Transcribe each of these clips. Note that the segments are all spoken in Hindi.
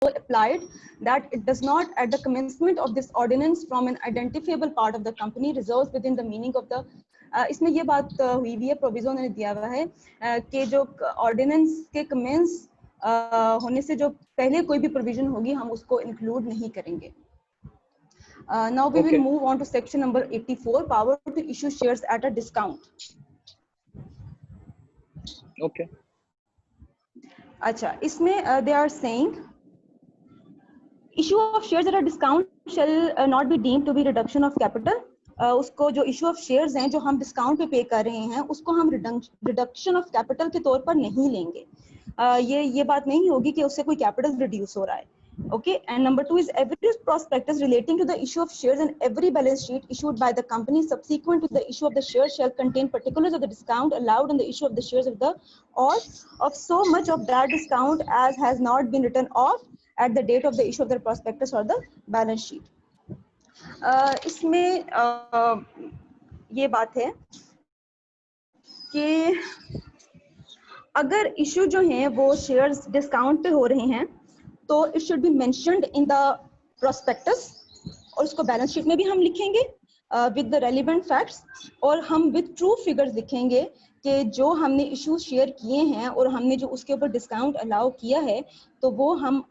applied that it does not at the commencement of this ordinance from an identifiable part of the company reserves within the meaning of the इसमें ये बात हुई है, प्रोविजन ने दिया हुआ है कि जो ऑर्डिनेंस के कमेंस होने से जो पहले कोई भी प्रोविजन होगी हम उसको इंक्लूड नहीं करेंगे. Now we will move on to section number 84, power to issue shares at a discount. Okay. अच्छा, इसमें they are saying issue of shares at a discount shall not be deemed to be reduction of capital. उसको जो इशू ऑफ शेयर्स हैं जो हम डिस्काउंट पे पे कर रहे हैं उसको हम रिडक्शन ऑफ कैपिटल के तौर पर नहीं लेंगे. ये बात नहीं होगी कि उससे कोई कैपिटल रिड्यूस हो रहा है. Okay, and number 2 is every prospectus relating to the issue of shares and every balance sheet issued by the company subsequent to the issue of the shares shall contain particulars of the discount allowed on the issue of the shares of the or of so much of that discount as has not been written off at the date of the issue of the prospectus or the balance sheet. इसमें ये बात है कि अगर इशू जो हैं वो शेयर्स डिस्काउंट पे हो रहे हैं तो it should be mentioned in the prospectus और उसको बैलेंस शीट में भी हम लिखेंगे विद द रेलिवेंट फैक्ट्स और हम विद ट्रू फिगर्स लिखेंगे कि जो हमने इशू शेयर किए हैं और हमने जो उसके ऊपर डिस्काउंट अलाउ किया है तो वो हम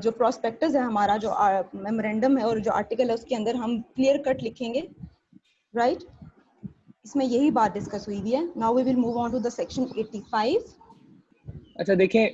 जो प्रोस्पेक्टस है हमारा जो मेमोरेंडम है और जो आर्टिकल है उसके अंदर हम क्लियर कट लिखेंगे. राइट, इसमें यही बात डिस्कस हुई है. Now we will move on to the section 85. अच्छा देखें,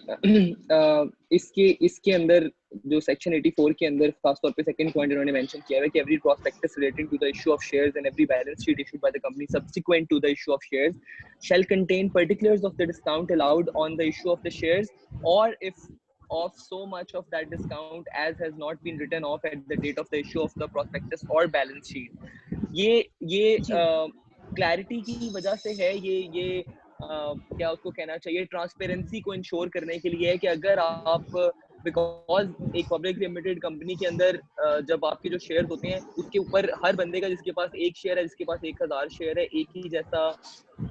इसके अंदर जो सेक्शन 84 के अंदर खास तौर पे सेकंड पॉइंट इन्होंने मेंशन किया है कि every prospectus relating to the issue of shares and every balance sheet issued by the company subsequent to the issue of shares shall contain particulars of the discount allowed on the issue of the shares और if of so much of that discount as has not been written off at the date of the issue of the prospectus or balance sheet. ये clarity की वजह से है, ये क्या उसको कहना चाहिए, ट्रांसपेरेंसी को इंश्योर करने के लिए है कि अगर आप बिकॉज एक पब्लिक लिमिटेड कंपनी के अंदर जब आपके जो शेयर होते हैं उसके ऊपर हर बंदे का जिसके पास एक शेयर है जिसके पास 1000 शेयर है एक ही जैसा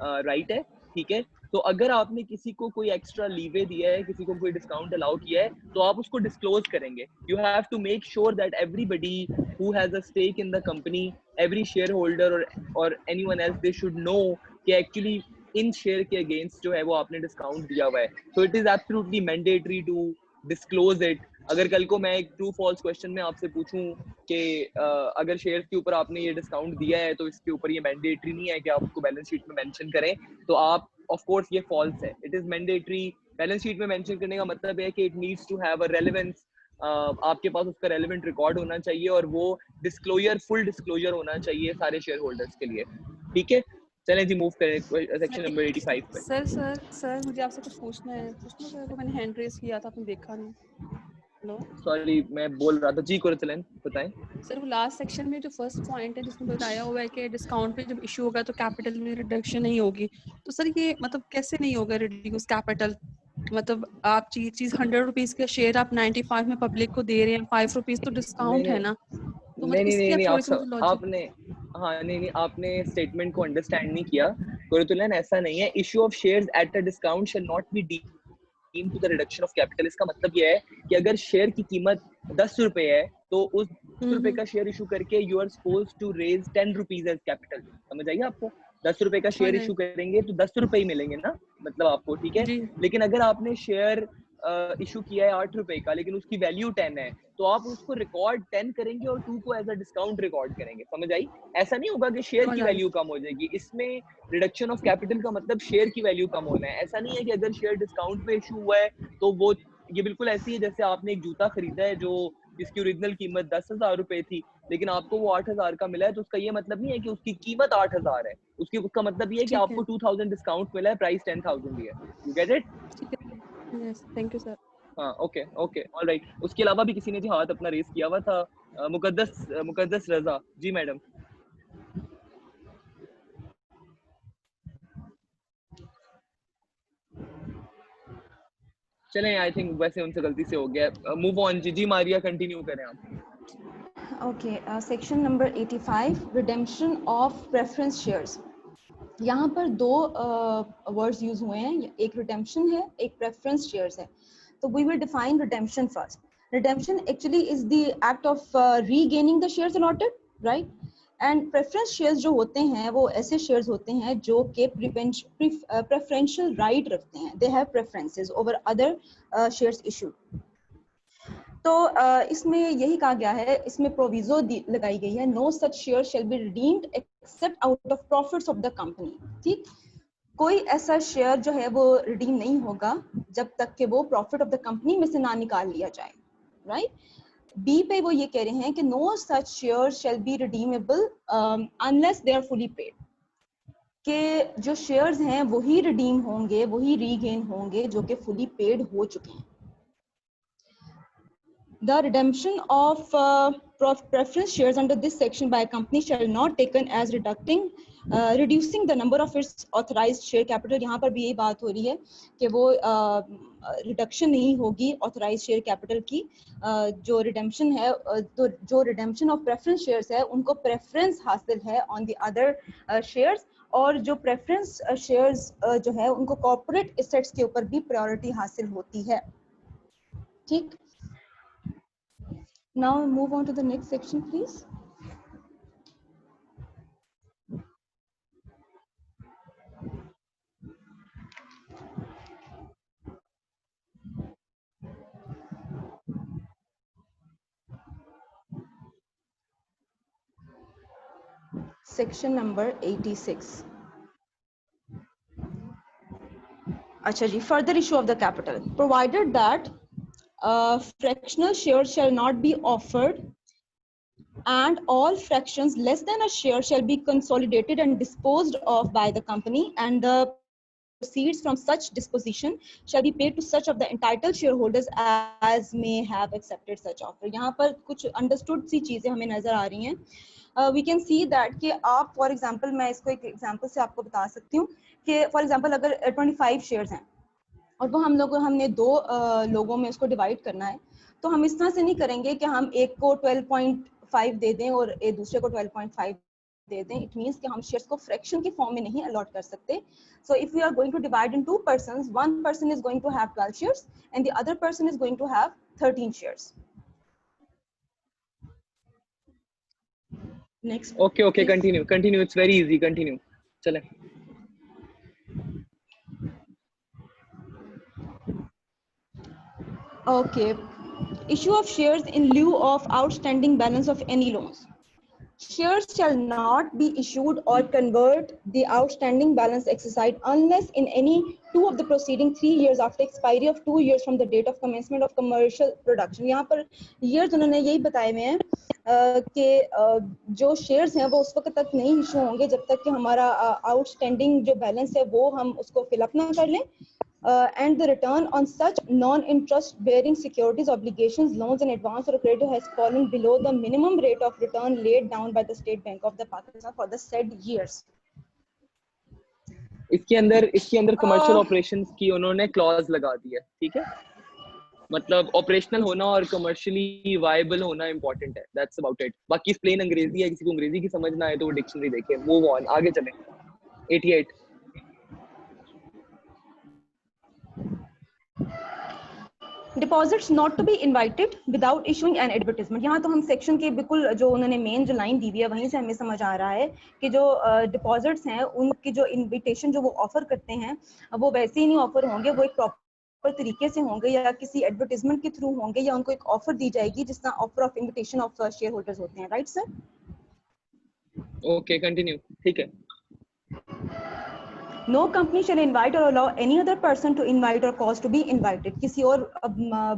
राइट है. ठीक है, तो अगर आपने किसी को कोई एक्स्ट्रा लीवे दिया है, किसी को कोई डिस्काउंट अलाउ किया है तो आप उसको डिस्क्लोज करेंगे. You have to make sure that everybody who has a stake in the company, every share holder और anyone else, they should know कि एक्चुअली इन शेयर के अगेंस्ट जो है वो आपने डिस्काउंट दिया हुआ है. So it is absolutely mandatory to disclose it. अगर कल को मैं एक ट्रू फॉल्स क्वेश्चन में आपसे पूछूं कि अगर शेयर्स के ऊपर आपने ये डिस्काउंट दिया है तो इसके ऊपर ये मैंडेटरी नहीं है कि आप उसको बैलेंस शीट में मेंशन करें, तो आप ऑफ कोर्स ये फॉल्स है. It is mandatory. Balance sheet में मेंशन करने का मतलब है कि it needs to have a relevance. आपके पास उसका रेलेवेंट रिकॉर्ड होना चाहिए और वो डिस्क्लोजर, फुल डिस्क्लोजर होना चाहिए सारे शेयर होल्डर्स के लिए. ठीक है, चलें जी मूव करें सेक्शन नंबर 85 पे. सर मुझे आपसे कुछ पूछना है. सर को मैंने हैंड रेज किया था, आपने देखा नहीं. हेलो, सॉरी मैं बोल रहा था जी. कुरतलन बताएं. सर वो लास्ट सेक्शन में जो फर्स्ट पॉइंट है जिसमें बताया हुआ है कि डिस्काउंट पे जब इशू होगा तो कैपिटल में रिडक्शन नहीं होगी. तो सर ये मतलब कैसे नहीं होगा रिड्यूस कैपिटल? मतलब आप चीज 100 रुपीज का शेयर आप 95 में पब्लिक को दे रहे हैं, 5 रुपीज तो डिस्काउंट है ना. तो मतलब नहीं आपने नहीं आपने स्टेटमेंट को अंडरस्टैंड नहीं किया. कुरतलन ऐसा नहीं है. Issue of shares at a discount shall not be deemed to the reduction of capital. इसका मतलब ये है कि अगर शेयर की कीमत 10 रुपए है तो उस 10 रुपए का शेयर इशू करके you are suppose to raise 10 rupees as capital. समझ आइए आपको? 10 रुपए का शेयर इशू करेंगे तो 10 रुपए ही मिलेंगे ना, मतलब आपको. ठीक है, लेकिन अगर आपने शेयर इशू किया है 8 रुपए का लेकिन उसकी वैल्यू 10 है तो आप उसको रिकॉर्ड 10 करेंगे और 2 को एज अ डिस्काउंट रिकॉर्ड करेंगे. समझ आई? ऐसा नहीं होगा कि शेयर की वैल्यू कम हो जाएगी. इसमें रिडक्शन ऑफ कैपिटल का मतलब शेयर की वैल्यू कम होना है. ऐसा नहीं है कि अगर शेयर डिस्काउंट पे इशू हुआ है तो वो, ये बिल्कुल ऐसी है जैसे आपने एक जूता खरीदा है जो जिसकी ओरिजिनल कीमत 10,000 रुपए थी लेकिन आपको वो 8,000 का मिला है, तो उसका ये मतलब नहीं है कि उसकी कीमत 8,000 है. उसका मतलब ये है कि आपको 2,000 डिस्काउंट मिला है, प्राइस 10,000 ही है. You get it? Yes, thank you sir. हाँ, ओके ऑलराइट. उसके अलावा भी किसी ने जी हाथ अपना रेस किया हुआ था. मुकद्दस रजा जी मैडम. चलें, आई थिंक वैसे उनसे गलती से हो गया. मूव ऑन जी मारिया, कंटिन्यू करें आप. Okay, section number 85, redemption of preference shares. यहाँ पर दो वर्ड्स यूज हुए हैं, एक रिडेम्पशन है, एक प्रेफरेंस शेयर्स है. तो we will define redemption first. Redemption actually is the act of regaining the shares allotted, right? And preference shares जो होते हैं वो ऐसे shares होते हैं जो के preferential right रखते हैं. They have preferences over other shares issued. तो इसमें यही कहा गया है, इसमें प्रोविजो लगाई गई है, no such share shall be redeemed except out of profits of the company. ठीक, कोई ऐसा शेयर जो है वो रिडीम नहीं होगा जब तक कि वो प्रॉफिट ऑफ द कंपनी में से ना निकाल लिया जाए, राइट? बी पे वो ये कह रहे हैं कि no such share shall be redeemable unless they are fully paid, कि जो शेयर्स हैं वही रिडीम होंगे, वही रीगेन होंगे जो कि फुली पेड हो चुके हैं. The redemption of preference shares under this section by a company shall not taken as reducing the number of its authorized share capital. यहाँ पर भी यही बात हो रही है कि वो reduction नहीं होगी authorized share capital की. जो redemption है, तो जो redemption of preference shares है उनको preference हासिल है on the other shares, और जो preference shares जो है उनको corporate assets के ऊपर भी priority हासिल होती है. ठीक. Now move on to the next section, please. Section number 86. अच्छा जी, further issue of the capital. Provided that fractional shares shall not be offered and all fractions less than a share shall be consolidated and disposed of by the company, and the proceeds from such disposition shall be paid to such of the entitled shareholders as may have accepted such offer. यहाँ पर कुछ understood सी चीजें हमें नजर आ रही हैं. We can see that कि आप for example, मैं इसको एक example से आपको बता सकती हूँ कि for example अगर 25 shares हैं और वो हमने दो लोगों में उसको डिवाइड करना है, तो हम इस तरह से नहीं करेंगे कि हम एक को 12.5 दे दें और एक दूसरे को 12.5 दे दें. इट मींस कि हम शेयर्स को फ्रैक्शन की फॉर्म में नहीं अलॉट कर सकते. So if we are going to divide in two persons, one person is going to have 12 shares and the other person is going to have 13 shares. Next. Okay, continue, it's very easy, continue. चलें. Okay. Issue of shares in lieu of outstanding balance of any loans. Shares shall not be issued or convert the outstanding balance exercised unless in any two of the preceding 3 years after expiry of 2 years from the date of commencement of commercial production. यहाँ पर years उन्होंने यही बताए हुए हैं कि जो shares हैं वो उस वक्त तक नहीं issue होंगे जब तक कि हमारा outstanding जो balance है वो हम उसको fill up ना कर लें. And the return on such non-interest bearing securities, obligations, loans and advance or credit has fallen below the minimum rate of return laid down by the State Bank of the Pakistan for the said years. इसके अंदर कमर्शियल ऑपरेशंस की उन्होंने क्लॉज लगा दी है. ठीक है, मतलब ऑपरेशनल होना और कमर्शियली वायबल होना इंपॉर्टेंट है. That's about it. बाकी प्लेन अंग्रेजी है, किसी को अंग्रेजी की समझ ना आए तो वो डिक्शनरी देखे. मूव ऑन, आगे चलें. 88. Deposits not to be invited without issuing an advertisement. यहाँ तो हम सेक्शन के बिल्कुल जो उन्होंने मेन जो लाइन दी हुई है वहीं से हमें समझ आ रहा है कि जो डिपॉजिट्स हैं उनकी जो इनविटेशन जो वो ऑफर करते हैं वो वैसे ही नहीं ऑफर होंगे, वो एक प्रॉपर तरीके से होंगे या किसी एडवर्टाइजमेंट के थ्रू होंगे या उनको एक ऑफर दी जाएगी जिस तरह offer of invitation of share holders होते हैं. Right sir? Okay, continue. ठीक है. No company shall invite or allow any other person to invite or cause to be invited. किसी और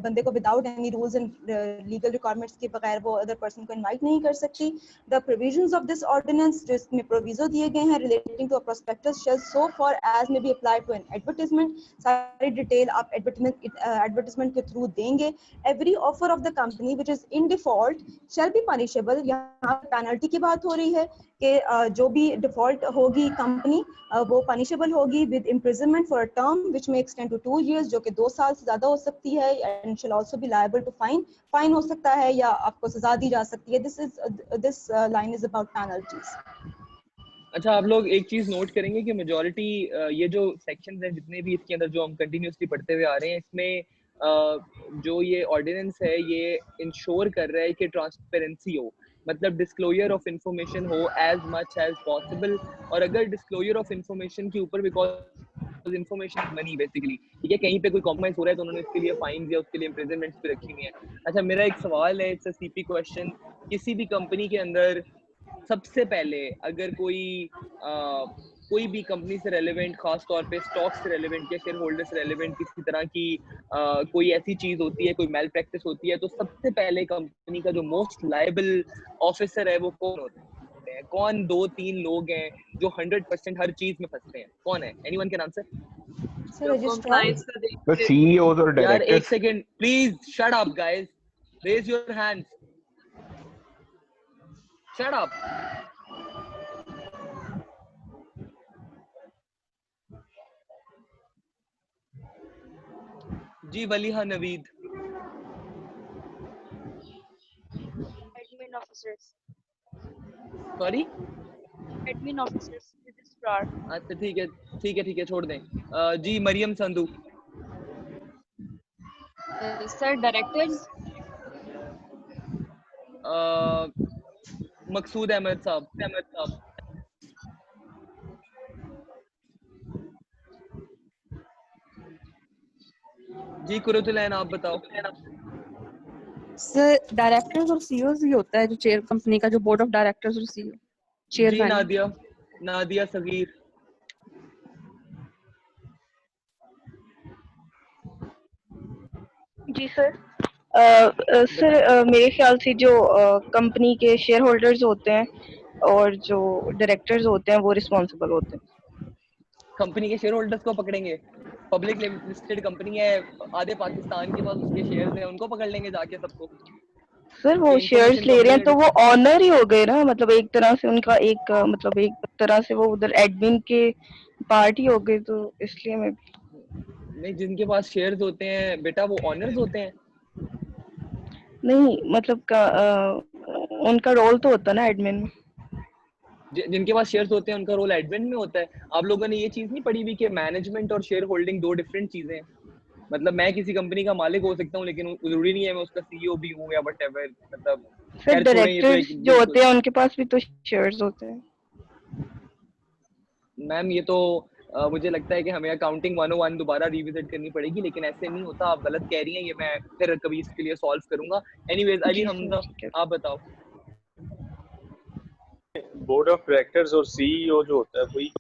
बंदे को without any rules and legal requirements के बगैर वो other person को invite नहीं कर सकती. The provisions of this ordinance जिसमें proviso दिए गए हैं relating to a prospectus shall so far as may be applied to an advertisement. सारी डिटेल आप advertisement के through देंगे. Every offer of the company which is in default shall be punishable. यहाँ penalty की बात हो रही है कि जो भी डिफॉल्ट होगी कंपनी वो पनिशेबल होगी with imprisonment for a term which may extend to 2 years, जो कि 2 साल से ज्यादा हो सकती है. And shall also be liable to fine हो सकता है या आपको सजा दी जा सकती है. This line is about penalties. अच्छा, आप लोग एक चीज नोट करेंगे कि मेजॉरिटी ये जो सेक्शंस हैं जितने भी इसके अंदर जो हम कंटिन्यूअसली पढ़ते हुए आ रहे हैं इसमें जो ये ऑर्डिनेंस है ये इंश्योर कर रहा है कि ट्रांसपेरेंसी हो, मतलब डिस्क्लोजर ऑफ इंफॉर्मेशन हो एज मच एज पॉसिबल। और अगर डिस्क्लोजर ऑफ इंफॉर्मेशन के ऊपर, because information is money basically, ठीक है, कहीं पे कोई कॉम्प्रोमाइज हो रहा है तो उन्होंने इसके लिए फाइन या उसके लिए इम्प्रिजनमेंट्स भी रखी हुई है। अच्छा, मेरा एक सवाल है, इट्स अ सीपी क्वेश्चन। किसी भी कंपनी के अंदर सबसे पहले अगर कोई भी कंपनी से रेलेवेंट, खास तौर पे स्टॉक से रेलेवेंट या शेयर होल्डर से रेलेवेंट किसी तरह की कोई ऐसी चीज होती है, कोई मैल प्रैक्टिस होती है, तो सबसे पहले कंपनी का जो मोस्ट लायबल ऑफिसर है वो कौन होता है? कौन 2-3 लोग हैं जो 100% हर चीज में फंसते हैं? कौन है? Anyone can answer? Sir registrar. तो सीईओज और यार एक directors. Second please, shut up guys, raise your hands, shut up. जी Waliha Naveed. Admin officers. Sorry, admin officers, registrar. अच्छा ठीक है छोड़ दें। जी मरियम संधू। Sir directors. मकसूद अहमद साहब। जी कुरतुलैन, आप बताओ। सर डायरेक्टर्स और सीईओज ही होता है जो चेयर कंपनी का, जो बोर्ड ऑफ डायरेक्टर्स और सीईओ जी चेयरमैन। नादिया सगीर। जी सर। सर मेरे ख्याल से जो कंपनी के शेयर होल्डर्स होते हैं और जो डायरेक्टर्स होते हैं वो रिस्पॉन्सिबल होते हैं। कंपनी के शेयर होल्डर्स को पकड़ेंगे? पब्लिक लिस्टेड कंपनी है, आधे पाकिस्तान के पास उसके शेयर्स हैं, उनको पकड़ लेंगे जाके सबको। सर वो ये शेयर्स information ले रहे हैं company तो वो ऑनर ही हो गए ना, मतलब एक तरह से उनका एक मतलब एक तरह से वो उधर एडमिन के पार्ट ही हो गए, तो इसलिए मैं नहीं, जिनके पास शेयर्स होते हैं बेटा वो ऑनर्स होते हैं। नहीं मतलब उनका रोल तो होता है ना एडमिन में। जिनके पास शेयर्स होते हैं उनका रोल एडमिन में होता है। आप लोगों ने ये चीज नहीं पढ़ी हुई कि मैनेजमेंट और शेयर होल्डिंग 2 डिफरेंट चीजें हैं? मतलब मैं किसी कंपनी का मालिक हो सकता हूँ लेकिन जरूरी नहीं है मैं उसका सीईओ भी हूँ या व्हाटएवर। मतलब सर खैर छोड़ें, ये तो डायरेक्टर्स एक जो बिल्कुल। होते हैं उनके पास भी तो शेयर्स होते हैं। मैम ये तो मुझे लगता है कि हमें अकाउंटिंग 101 दोबारा रिविजिट करनी पड़ेगी, लेकिन ऐसे नहीं होता, आप गलत कह रही हैं। ये मैं फिर कभी इसके लिए सॉल्व करूंगा। एनीवेज अली जी सर, हमजा, ठीक है। आप बताओ। बोर्ड ऑफ डायरेक्टर्स और सीईओ जो होता है वही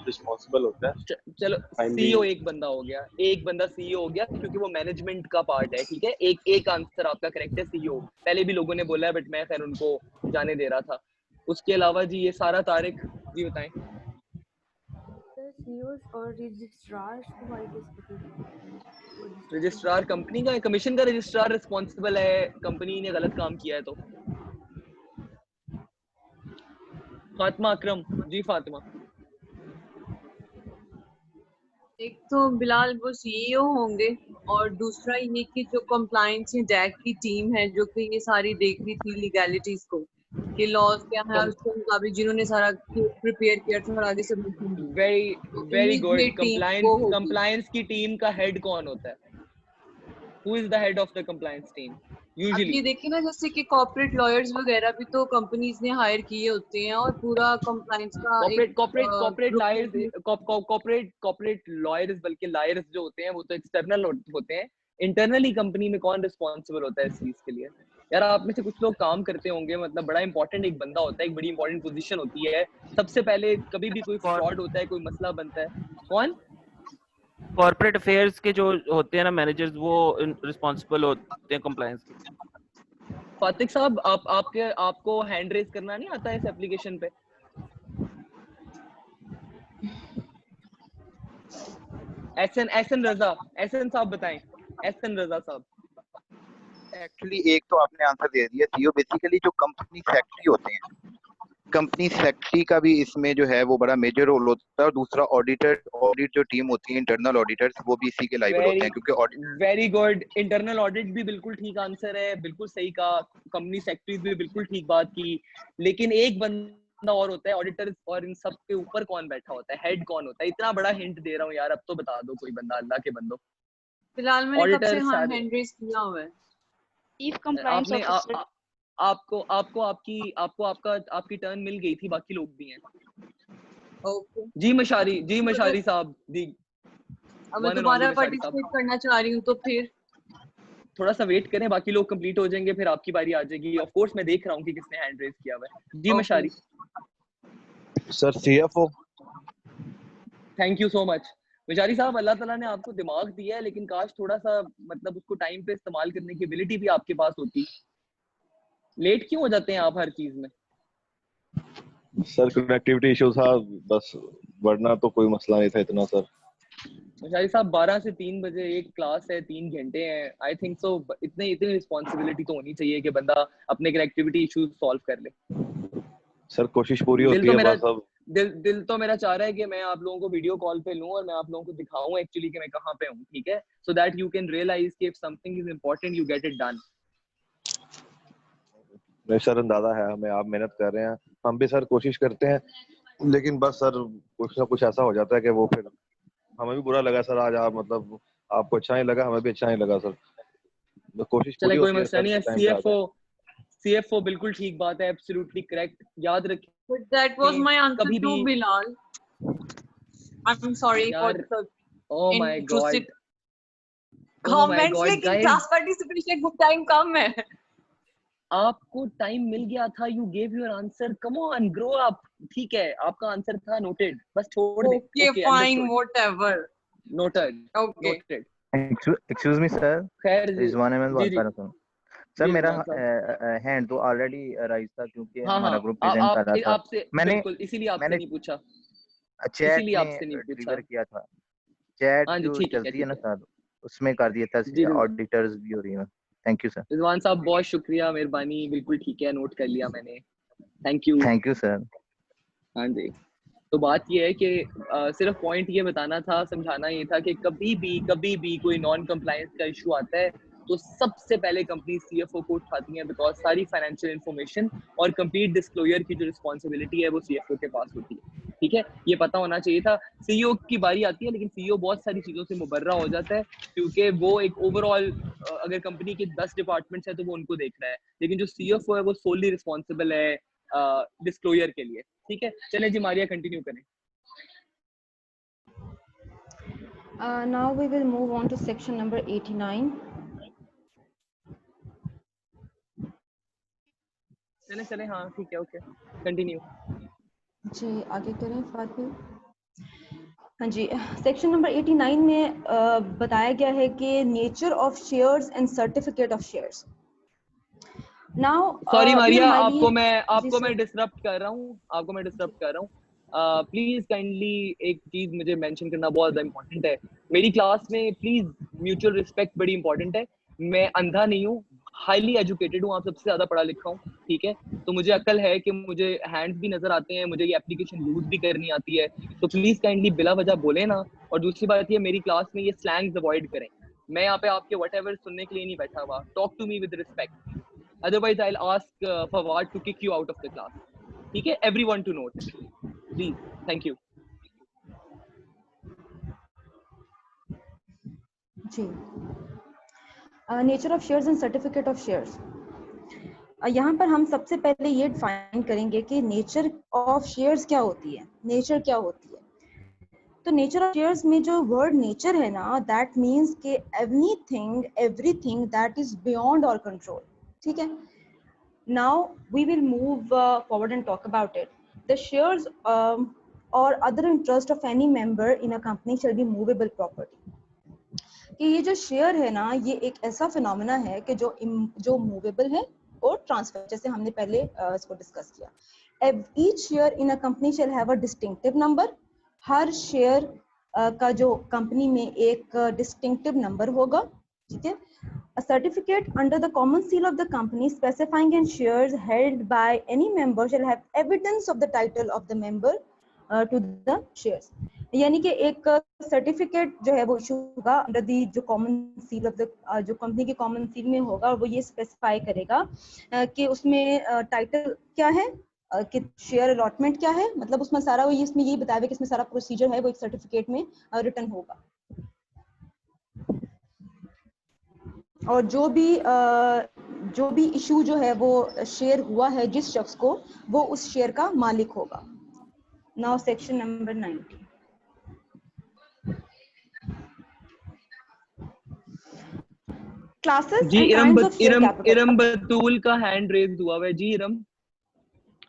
रिस्पॉन्सिबल होता है। चलो Finally- सीईओ एक बंदा हो गया, एक बंदा सीईओ हो गया क्योंकि वो मैनेजमेंट का पार्ट है, ठीक है। एक आंसर आपका करेक्ट है, सीईओ। पहले भी लोगों ने बोला है बट मैं खैर उनको जाने दे रहा था। उसके अलावा जी ये सारा तारिक जी बताएं। सर सीईओ और रजिस्ट्रार को भाई किस रजिस्ट्रार कंपनी का, कमीशन का रजिस्ट्रार रिस्पॉन्सिबल है कंपनी ने गलत काम किया है तो। फातिमा अकरम जी। फातिमा। एक तो बिलाल वो सीईओ होंगे, और दूसरा ये कि जो कंप्लायंस या जैक की टीम है जो कि ये सारी देख रही थी लीगैलिटीज को कि लॉज क्या है और उसके मुताबिक जिन्होंने सारा प्रिपेयर किया था और आगे सबमिशन की। Very good. टीम कंप्लायंस की टीम का हेड कौन होता है? Who is the head of the compliance team अब यूजुअली? ये देखिए ना, जैसे कि कॉर्पोरेट लॉयर्स वगैरह भी तो कंपनीज ने हायर किए होते हैं और पूरा कंप्लायंस का एक कॉर्पोरेट लॉयर्स, बल्कि लायर्स जो होते हैं वो तो एक्सटर्नल होते हैं। इंटरनली कंपनी में कौन रिस्पॉन्सिबल होता है इस चीज के लिए? यार आप में से कुछ लोग काम करते होंगे, मतलब बड़ा इंपॉर्टेंट एक बंदा होता है, एक बड़ी इंपॉर्टेंट पोजीशन होती है, सबसे पहले कभी भी कोई फ्रॉड होता है, कोई मसला बनता है, कौन? कॉर्पोरेट अफेयर्स के जो होते हैं ना मैनेजर्स, वो रिस्पॉन्सिबल होते हैं कंप्लायंस के। फातिक साहब आपको हैंड रेज करना नहीं आता है इस एप्लीकेशन पे? एहसन साहब बताएं। एहसन रजा साहब। एक्चुअली एक तो आपने आंसर दे दिया, सीईओ बेसिकली जो कंपनी सेक्रेटरी होते हैं, कंपनी सेक्रेटरी का भी इसमें जो है वो बड़ा मेजर रोल होता है। और दूसरा ऑडिट जो टीम होती है, इंटरनल ऑडिटर्स, वो भी इसी के लायबल होते हैं क्योंकि वेरी गुड। इंटरनल ऑडिट भी बिल्कुल ठीक आंसर है, बिल्कुल सही कहा। कंपनी सेक्रेटरी भी बिल्कुल ठीक बात की, लेकिन एक बंदा और होता है ऑडिटर्स, और इन सब के ऊपर कौन बैठा होता है? हेड कौन होता है? इतना बड़ा हिंट दे रहा हूँ यार, अब तो बता दो कोई बंदा, अल्लाह के बंदो। फिलहाल मैंने कब से ऑडिटर हाँ सारे हैंड रेज किया हुआ है। चीफ कंप्लायंस आपने ऑफिसर आपको आपकी टर्न मिल गई थी, बाकी लोग भी हैं। ओके जी मशारी साहब दी अब मैं वन एंड दोबारा ओनली मशारी पार्टिसिपेट साहब, करना चाह रही हूँ तो फिर थोड़ा सा वेट करें, बाकी लोग कंप्लीट हो जाएंगे, फिर आपकी बारी आ जाएगी। ऑफ कोर्स मैं देख रहा हूँ कि किसने हैंड रेज किया हुआ है। जी okay Mashari, sir CFO. Thank you so much Mashari साहब। अल्लाह ताला ने आपको दिमाग दिया है, लेकिन काश थोड़ा सा मतलब उसको टाइम पे इस्तेमाल करने की एबिलिटी भी आपके पास होती। लेट क्यों हो जाते हैं आप हर चीज में? सर कनेक्टिविटी इशू था बस, वरना तो कोई मसला नहीं था इतना सर। मशारी साहब 12 से 3 बजे एक क्लास है, 3 घंटे हैं। आई थिंक सो इतनी रिस्पॉन्सिबिलिटी तो होनी चाहिए कि बंदा अपने कनेक्टिविटी इश्यूज सॉल्व कर ले। सर कोशिश पूरी दिल होती तो है मेरा बस अब। दिल तो मेरा चाह रहा है कि मैं आप लोगों को वीडियो कॉल पे लूं और मैं आप लोगों को दिखाऊं एक्चुअली कि मैं कहाँ पे हूँ, ठीक है? So that you can realise कि if something is important you get it done. नहीं सर अंदाजा है हमें, आप मेहनत कर रहे हैं, हम भी सर कोशिश करते हैं, लेकिन बस सर कुछ ना कुछ ऐसा हो जाता है कि वो फिर हमें भी बुरा लगा सर। आज आप मतलब आपको अच्छा नहीं लगा, हमें भी अच्छा नहीं लगा सर। तो कोशिश चले पूरी कोई होती है मसला सर नहीं है। टाइम पे आ जाए। सीएफओ बिल्कुल ठीक बात है, एब्सोल्युटली करेक्ट। याद बट रखें दैट वाज माय आंसर कभी टू भी Bilal. I am sorry for यार, the oh my intrusive god comments, लेकिन गाइस, क्लास पार्टिसिपेशन को टाइम कम है। आपको टाइम मिल गया था, you gave your answer, come on grow up. ठीक है, आपका आंसर था नोटेड, बस छोड़ दे। Okay okay fine understood, whatever. Noted okay noted. Excuse me sir, खैर जी रिजवान अहमद बात जी कर रहा हूँ सर। जी मेरा रिजवान साहब, हैंड तो ऑलरेडी राइज था क्योंकि हाँ हमारा ग्रुप प्रेजेंट कर रहा था। आपसे मैंने बिल्कुल इसीलिए आपसे मैंने नहीं पूछा, चैट इसीलिए में आपसे नहीं पूछा। ट्रिगर किया था, चैट हाँ जी जो ठीक चलती है ना है सर, उसमें कर दिया जी था। ऑडिटर्स भी हो रही है। Thank you sir. रिजवान साहब, बहुत शुक्रिया, मेहरबानी, बिल्कुल ठीक है, नोट कर लिया मैंने, thank you. Thank you sir. हाँ जी, तो बात ये है कि सिर्फ पॉइंट ये बताना था, समझाना ये था कि कभी भी कोई नॉन कंप्लायंस का इशू आता है तो सबसे पहले कंपनी सीएफओ को उठाती है, बिकॉज सारी फाइनेंशियल इन्फॉर्मेशन और कंप्लीट डिस्क्लोजर की जो रिस्पॉन्सिबिलिटी है वो सीएफओ के पास होती है। ठीक है, ये पता होना चाहिए था। सीईओ की बारी आती है, लेकिन सीईओ बहुत सारी चीज़ों से मुबर्रा हो जाता है क्योंकि वो एक ओवरऑल, अगर कंपनी के 10 डिपार्टमेंट्स है तो वो उनको देख रहा है, लेकिन जो सीएफओ है वो सोली रिस्पॉन्सिबल है डिस्क्लोजर के लिए। ठीक है, चलें जी मारिया, कंटिन्यू करें। Now we will move on to section number 89. चलें हाँ ठीक है, ओके कंटिन्यू। जी आगे करें फातिल। हाँ जी, सेक्शन नंबर 89 में बताया गया है कि nature of shares and certificate of shares. Now sorry Maria, आपको मैं डिस्टर्ब कर रहा हूँ, प्लीज काइंडली एक चीज मुझे मेंशन करना बहुत ज्यादा इंपॉर्टेंट है। मेरी क्लास में प्लीज म्यूचुअल रिस्पेक्ट बड़ी इंपॉर्टेंट है। मैं अंधा नहीं हूँ, हाईली एजुकेटेड हूँ, आप सबसे ज्यादा पढ़ा लिखा हूँ, ठीक है? तो मुझे अक्ल है कि मुझे हैंड्स भी नजर आते हैं, मुझे ये एप्लीकेशन यूज भी करनी आती है, तो प्लीज काइंडली बिला वजह बोले ना। और दूसरी बात ये, मेरी क्लास में ये स्लैंग्स अवॉइड करें। मैं यहाँ पे आपके व्हाटएवर सुनने के लिए नहीं बैठा हुआ, talk to me with respect, otherwise I'll ask Fawad to kick you out of the class. ठीक है, everyone to note, please, thank you. जी, nature of shares and certificate of shares. यहाँ पर हम सबसे पहले ये डिफाइन करेंगे कि नेचर ऑफ शेयर्स क्या होती है, नेचर क्या होती है। तो नेचर ऑफ शेयर्स में जो वर्ड नेचर है ना, दैट मीन्स कि everything that is beyond our control. ठीक है, now we will move forward and talk about it. The shares or other interest of any member in a company shall be movable property. कि ये जो शेयर है ना, ये एक ऐसा फिनोमेना है कि जो मूवेबल है और ट्रांसफर, जैसे हमने पहले इसको डिस्कस किया। each share in a company shall have a distinctive number. Her share का जो कंपनी में एक डिस्टिंक्टिव नंबर होगा। ठीक है, a certificate under the common seal of the company specifying and shares held by any member shall have evidence of the title of the member to the shares. यानी कि एक सर्टिफिकेट जो है वो इशू होगा अंडर दी जो कॉमन सील ऑफ द, जो कंपनी के कॉमन सील में होगा, वो ये स्पेसिफाई करेगा कि उसमें टाइटल क्या है, कि शेयर अलॉटमेंट क्या है, मतलब उसमें सारा वो इसमें यही बताया कि इसमें सारा प्रोसीजर है वो एक सर्टिफिकेट में रिटन होगा। और जो भी इशू जो है वो शेयर हुआ है जिस शख्स को, वो उस शेयर का मालिक होगा। Now section number 90। क्लासेस जी and kinds of share capital. Iram Batool का हैंड रेज हुआ है जी। इरम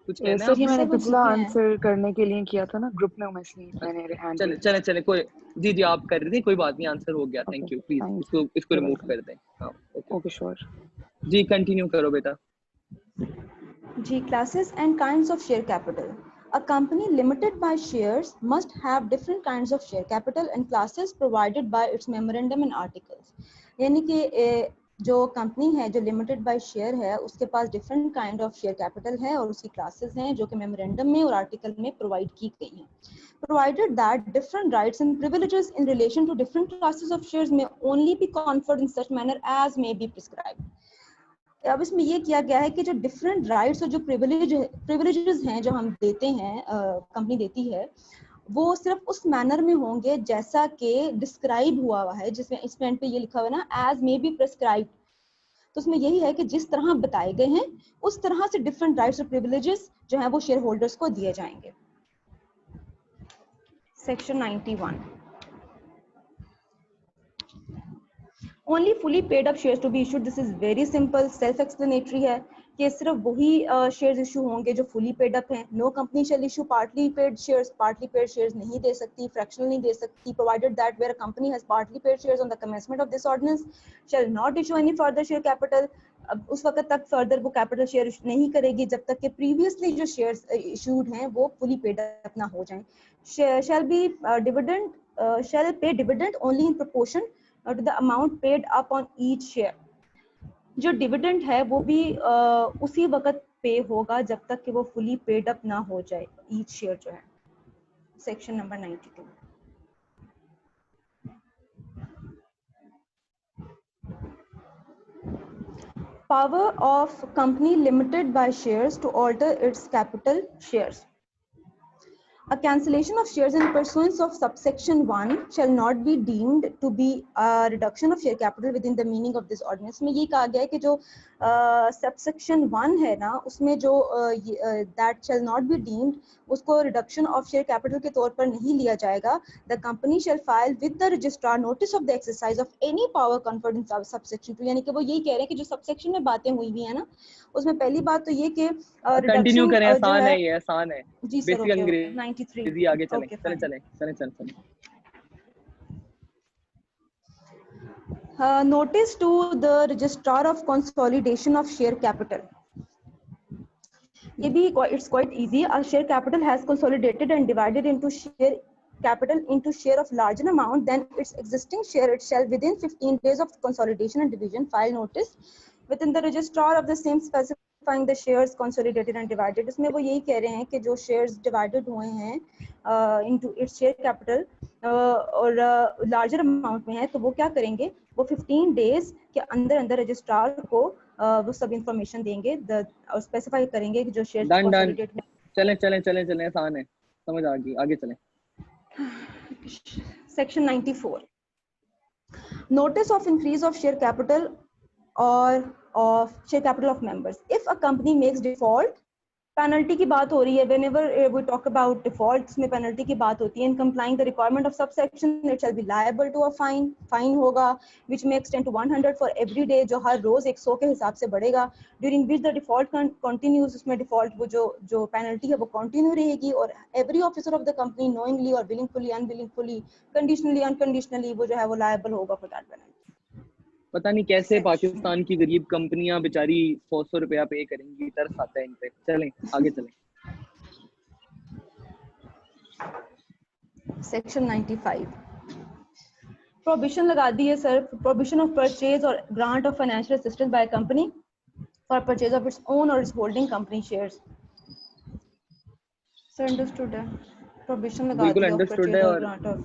कुछ कहना है सर ये आपने? मैंने सब पिछला जीते हैं। आंसर करने के लिए किया था ना ग्रुप में, मैं इसलिए मैंने हैंड चले चले चले कोई जी आप कर रही थी, कोई बात नहीं, आंसर हो गया, थैंक यू। प्लीज इसको रिमूव कर दें। हाँ ओके श्योर जी, कंटिन्यू करो बेटा। G. Classes and kinds of share capital. A company limited by shares must have different kinds of share capital and classes provided by its memorandum and articles. यानी कि जो कंपनी है जो लिमिटेड बाय शेयर है उसके पास different kind of share capital है और उसकी क्लासेस हैं जो कि मेमोरेंडम में और आर्टिकल में प्रोवाइड की गई हैं। Provided that different rights and privileges in relation to different classes of shares may only be conferred in such manner as may be prescribed. अब इसमें ये किया गया है कि जो डिफरेंट राइट्स और जो प्रिविलेजेस हैं जो हम देते हैं, कंपनी देती है, वो सिर्फ उस मैनर में होंगे जैसा कि डिस्क्राइब हुआ है, जिसमें इस पॉइंट पे ये लिखा हुआ है ना, एज मे बी प्रिस्क्राइब्ड। तो उसमें यही है कि जिस तरह बताए गए हैं उस तरह से डिफरेंट राइट्स और प्रिविलेजेस जो हैं वो शेयर होल्डर्स को दिए जाएंगे। Section 91। Only fully paid up shares to be issued. This is very simple, self-explanatory है कि सिर्फ वही shares issue होंगे जो fully paid up हैं। No company shall issue partly paid shares नहीं दे सकती, fractional नहीं दे सकती, provided that where a company has partly paid shares on the commencement of this ordinance shall not issue any further share capital. अब उस वक्त तक फर्दर वो कैपिटल शेयर नहीं करेगी जब तक कि प्रीवियसली जो शेयर्स इशूड हैं वो फुली पेड अप ना हो जाएं। shall pay dividend only in proportion to the amount paid up on each share. जो डिविडेंड है वो भी उसी वक्त पे होगा जब तक कि वो फुली पेड अप ना हो जाए ईच शेयर जो है। Section number 92। Power of company limited by shares to alter its capital shares. A cancellation of shares in pursuance of subsection 1 shall not be deemed to be a reduction of share capital within the meaning of this ordinance. में ये कहा गया है कि जो subsection 1 है ना, उसमें जो that shall not be deemed, उसको reduction of share capital के तौर पर नहीं लिया जाएगा। The company shall file with the registrar notice of the exercise of any power conferred in subsection 2. यानी कि वो यही कह रहे हैं कि जो subsection में बातें हुई हुई है ना, उसमें पहली बात तो ये कि कंटिन्यू करें, आसान है ये, आसान है। जी सर, बेसिक अंग्रेजी 93 आगे चलें। चलें। Notice to the registrar of consolidation of share capital. ये भी it's quite easy. A share capital has consolidated and divided into share capital into share of larger amount than its existing share. It shall within 15 days of consolidation and division file notice within the registrar of the same specifying the shares consolidated and divided. इसमें वो यही कह रहे हैं कि जो shares divided हुए हैं into its share capital और larger amount में है, तो वो क्या करेंगे, वो 15 days के अंदर registrar को वो सब इंफॉर्मेशन देंगे और स्पेसिफाई करेंगे कि जो शेयर कंसोलिडेट हुए। चलें, आसान है, समझ आ गई, आगे चलें। Section 94। Notice of increase of share capital और of share capital of members. If a company makes default, penalty की बात हो रही है, whenever we talk about defaults में पेनल्टी की बात होती है। in complying the requirement of subsection it shall be liable to a fine होगा which may extend to 100 for every day, जो हर रोज 100 के हिसाब से बढ़ेगा। during which the default continues, उसमें डिफॉल्ट वो जो पेनल्टी है वो कंटिन्यू रहेगी। और every officer of the company knowingly or willingly unwillingly conditionally unconditionally वो जो है वो liable होगा for that penalty। पता नहीं कैसे पाकिस्तान की गरीब कंपनियां बेचारी 100 रुपया पे करेंगी, तरस आता है इन पे। चलें, आगे चलें। सेक्शन 95। प्रोहिबिशन लगा दी है सर। प्रोहिबिशन ऑफ परचेज और grant of financial assistance by company for purchase of its own और its holding company shares. Sir understood है, प्रोहिबिशन लगा दी है ऑफ परचेज और ग्रांट ऑफ।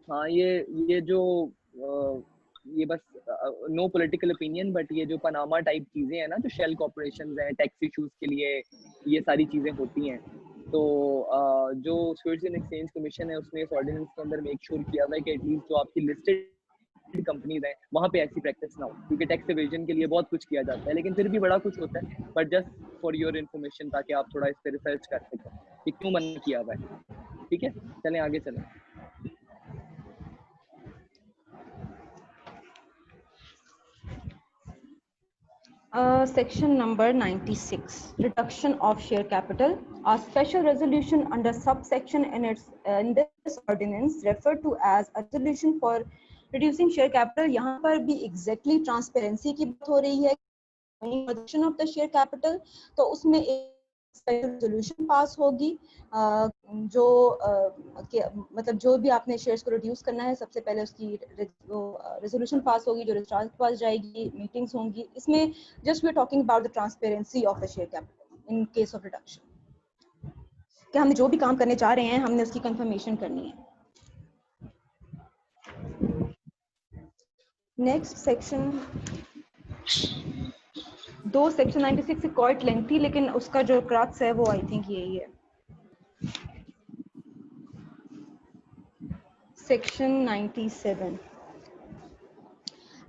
हाँ, ये जो ये बस नो पॉलिटिकल ओपिनियन, बट ये जो पनामा टाइप चीजें हैं ना, जो शेल कॉर्पोरेशंस हैं टैक्स इश्यूज के लिए, ये सारी चीजें होती हैं। तो जो सिक्योरिटीज एंड एक्सचेंज कमीशन है उसने इस ऑर्डिनेंस के अंदर मेक श्योर किया था कि एटलीस्ट जो आपकी लिस्टेड कंपनीज हैं वहाँ पे ऐसी प्रैक्टिस ना हो, क्योंकि टैक्स एवेजन के लिए बहुत कुछ किया जाता है, लेकिन फिर भी बड़ा कुछ होता है। But just for your information, ताकि आप थोड़ा इस पर रिसर्च कर सकें कि क्यों मना किया हुआ है। ठीक है, चलें आगे चलें। Section number 96, reduction of share capital. A special resolution under subsection in this ordinance referred to as a resolution for reducing share capital. यहाँ पर भी exactly transparency की बात हो रही है, reduction of the share capital, तो उसमें एक रेजोल्यूशन पास होगी जो मतलब जो भी आपने शेयर्स को रिड्यूस करना है, सबसे पहले उसकी रेजोल्यूशन पास होगी जो रजिस्ट्रार के पास जाएगी, मीटिंग्स होंगी। इसमें just we are talking about the transparency of the share capital in case of reduction, कि हमने जो भी काम करने चाह रहे हैं हमने उसकी कंफर्मेशन करनी है। नेक्स्ट सेक्शन, दो सेक्शन 96 से क्वाइट लेंथी, लेकिन उसका जो क्रक्स है वो आई थिंक यही है। Section 97,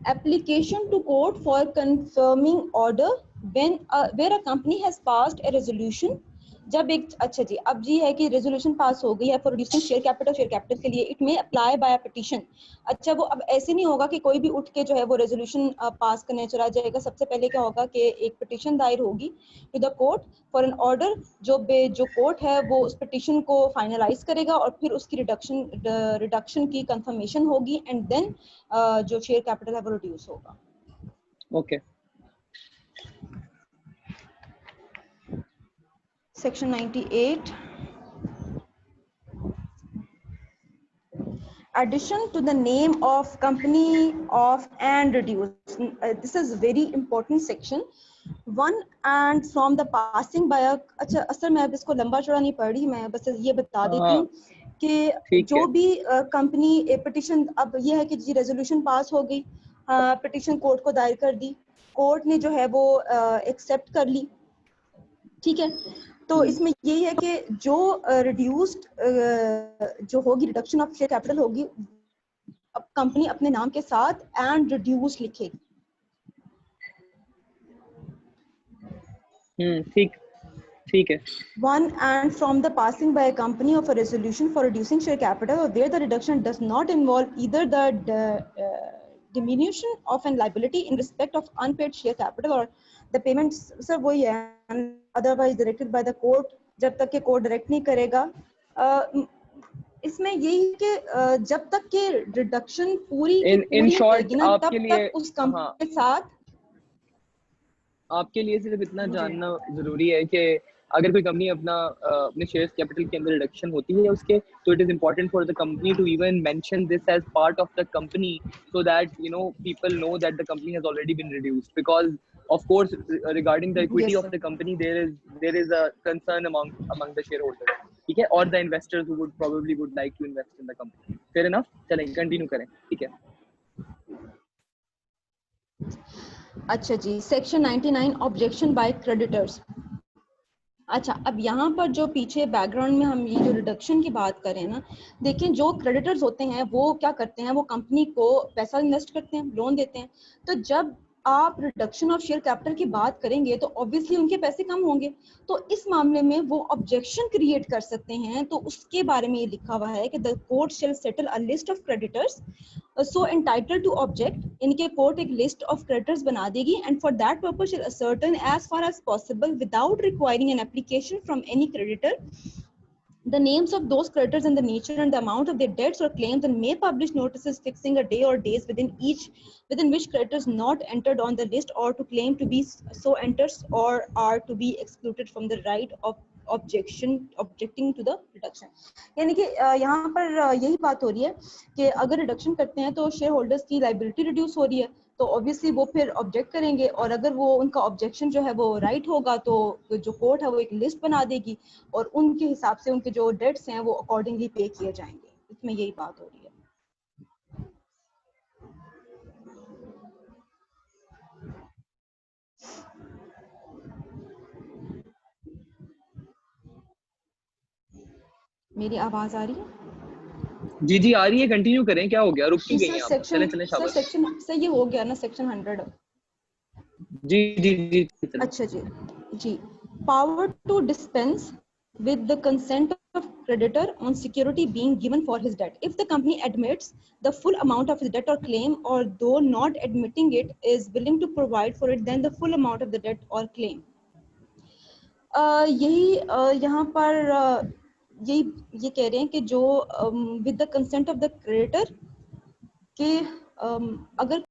application to court for confirming order when where a company has passed a resolution। जब एक अच्छा जी, अब जी है कि रेजोल्यूशन पास हो गई है फॉर रिड्यूसिंग शेयर कैपिटल के लिए, इट में अप्लाई बाय पिटीशन। अच्छा, वो अब ऐसे नहीं होगा कि कोई भी उठ के जो है वो रेजोल्यूशन पास करने चला जाएगा। सबसे पहले क्या होगा कि एक पिटीशन दायर होगी to the court for an order, जो कोर्ट है वो उस पिटीशन को फाइनलाइज करेगा और फिर उसकी रिडक्शन की कंफर्मेशन होगी, एंड देन जो शेयर कैपिटल है वो रिड्यूस होगा। Okay. Section 98, addition to the name of company of and reduce. This is very important section. One and from the passing by a, अच्छा असर मैं अब इसको लंबा चौड़ा नहीं पढ़ रही, मैं बस ये बता देती हूँ कि जो भी कंपनी पिटिशन, अब ये है कि जी रेजोल्यूशन पास हो गई, पिटिशन कोर्ट को दायर कर दी, कोर्ट ने जो है वो एक्सेप्ट कर ली, ठीक है। तो इसमें यही है कि जो रिड्यूस्ड जो होगी, रिडक्शन ऑफ शेयर कैपिटल होगी, अब कंपनी अपने नाम के साथ एंड रिड्यूस लिखेगी। ठीक है। One and from the passing by a company of a resolution for reducing share capital, or where the reduction does not involve either the diminution of an liability in respect of unpaid share capital or the payment, sir वही है, otherwise directed by the court, जब तक के कोर्ट डायरेक्ट नहीं करेगा। इसमें यही है कि जब तक के रिडक्शन पूरी इन शॉर्ट ना, आपके तब लिए तक उस कंपनी के साथ, आपके लिए सिर्फ इतना जानना जरूरी है कि अगर कोई कंपनी अपने शेयर्स कैपिटल के अंदर रिडक्शन होती है उसके, तो it is important for the company to even mention this as part of the company, so that you know people know that the company has already been reduced, because of course regarding the equity of the company there is a concern among the shareholders, ठीक है, or the investors who would like to invest in the company. Fair enough, चलें कंटिन्यू करें, ठीक है। अच्छा जी, सेक्शन 99, ऑब्जेक्शन बाय क्रेडिटर्स। अच्छा, अब यहाँ पर जो पीछे बैकग्राउंड में हम ये जो रिडक्शन की बात करें ना, देखें जो क्रेडिटर्स होते हैं वो क्या करते हैं, वो कंपनी को पैसा इन्वेस्ट करते हैं, लोन देते हैं। तो जब आप रिडक्शन ऑफ शेयर कैपिटल की बात करेंगे तो ऑब्वियसली उनके पैसे कम होंगे, तो इस मामले में वो ऑब्जेक्शन क्रिएट कर सकते हैं। तो उसके बारे में ये लिखा हुआ है कि the court shall settle a list of creditors so entitled to object, इनके कोर्ट एक लिस्ट ऑफ क्रेडिटर्स बना देगी, and for that purpose shall ascertain as far as possible without requiring an application from any creditor the names of those creditors and the nature and the amount of their debts or claims, and may publish notices fixing a day or days within which creditors not entered on the list or to claim to be so enters or are to be excluded from the right of objecting to the reduction। यानी कि यहाँ पर यही बात हो रही है कि अगर रिडक्शन करते हैं तो शेयर होल्डर्स की लाइबिलिटी रिड्यूस हो रही है, तो ऑब्वियसली वो फिर ऑब्जेक्ट करेंगे, और अगर वो उनका ऑब्जेक्शन जो है वो राइट होगा तो जो कोर्ट है वो एक लिस्ट बना देगी और उनके हिसाब से उनके जो डेट्स हैं वो अकॉर्डिंगली पे किए जाएंगे। इसमें यही बात हो रही है। मेरी आवाज आ रही है? जी जी आ रही है, कंटिन्यू करें, क्या हो गया, रुक क्यों गई सर हैं आप? सेक्शन चलें चलें सर शाबाश। सेक्शन सर ये हो गया ना सेक्शन 100। जी जी जी चलें। अच्छा जी power to dispense with the consent of creditor on security being given for his debt. If the company admits the full amount of his debt or claim, or though not admitting it is willing to provide for it, then the full amount of the debt or claim. यही यहाँ पर ये कह रहे हैं कि जो with the consent of the creditor कि अगर